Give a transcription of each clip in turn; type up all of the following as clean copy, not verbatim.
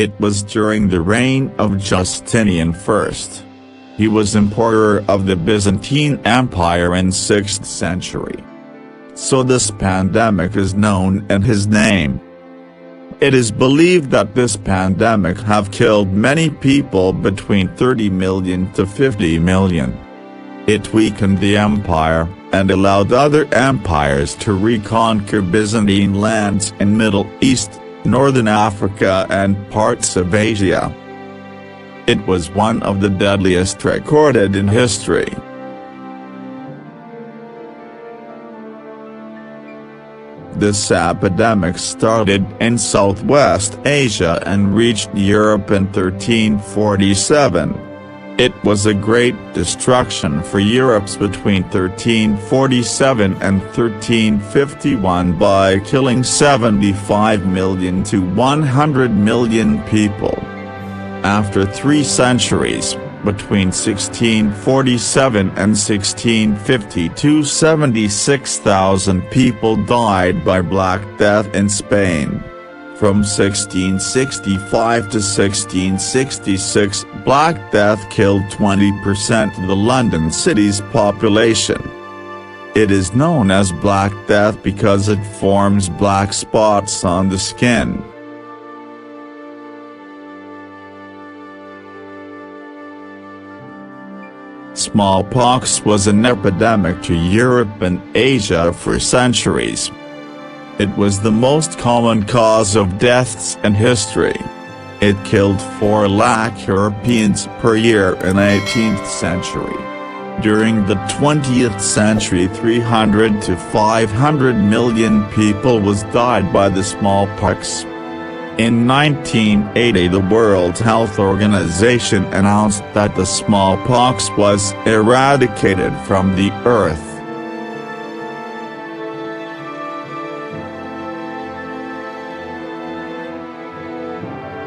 It was during the reign of Justinian I. He was emperor of the Byzantine Empire in 6th century. So this pandemic is known in his name. It is believed that this pandemic have killed many people between 30 million to 50 million. It weakened the empire, and allowed other empires to reconquer Byzantine lands in Middle East, Northern Africa and parts of Asia. It was one of the deadliest recorded in history. This epidemic started in Southwest Asia and reached Europe in 1347. It was a great destruction for Europe between 1347 and 1351 by killing 75 million to 100 million people. After 3 centuries, between 1647 and 1652, 76,000 people died by Black Death in Spain. From 1665 to 1666, Black Death killed 20% of the London city's population. It is known as Black Death because it forms black spots on the skin. Smallpox was an epidemic to Europe and Asia for centuries. It was the most common cause of deaths in history. It killed 4 lakh Europeans per year in the 18th century. During the 20th century, 300 to 500 million people was died by the smallpox. In 1980, the World Health Organization announced that the smallpox was eradicated from the earth.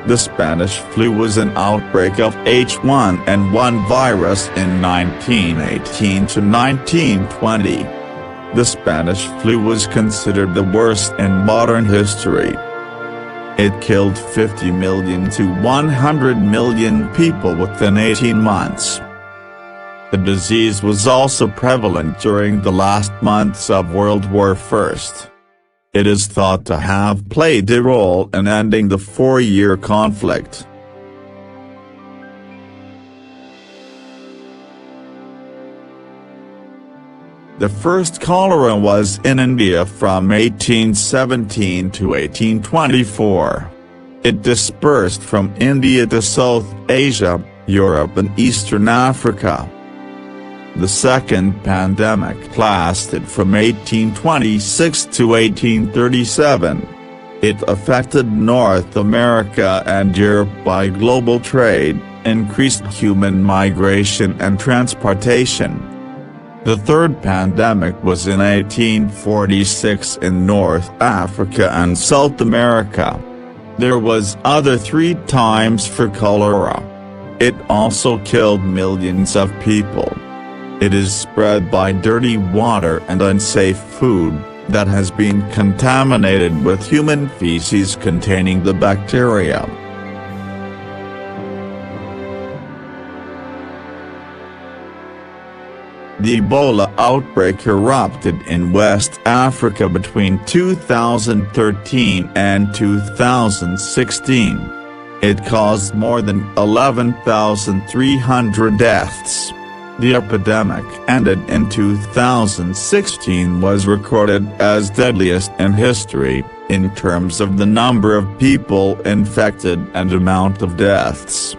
The Spanish flu was an outbreak of H1N1 virus in 1918 to 1920. The Spanish flu was considered the worst in modern history. It killed 50 million to 100 million people within 18 months. The disease was also prevalent during the last months of World War I. It is thought to have played a role in ending the 4-year conflict. The first cholera was in India from 1817 to 1824. It dispersed from India to South Asia, Europe and Eastern Africa. The second pandemic lasted from 1826 to 1837. It affected North America and Europe by global trade, increased human migration and transportation. The third pandemic was in 1846 in North Africa and South America. There was other 3 times for cholera. It also killed millions of people. It is spread by dirty water and unsafe food that has been contaminated with human feces containing the bacteria. The Ebola outbreak erupted in West Africa between 2013 and 2016. It caused more than 11,300 deaths. The epidemic ended in 2016 was recorded as deadliest in history, in terms of the number of people infected and amount of deaths.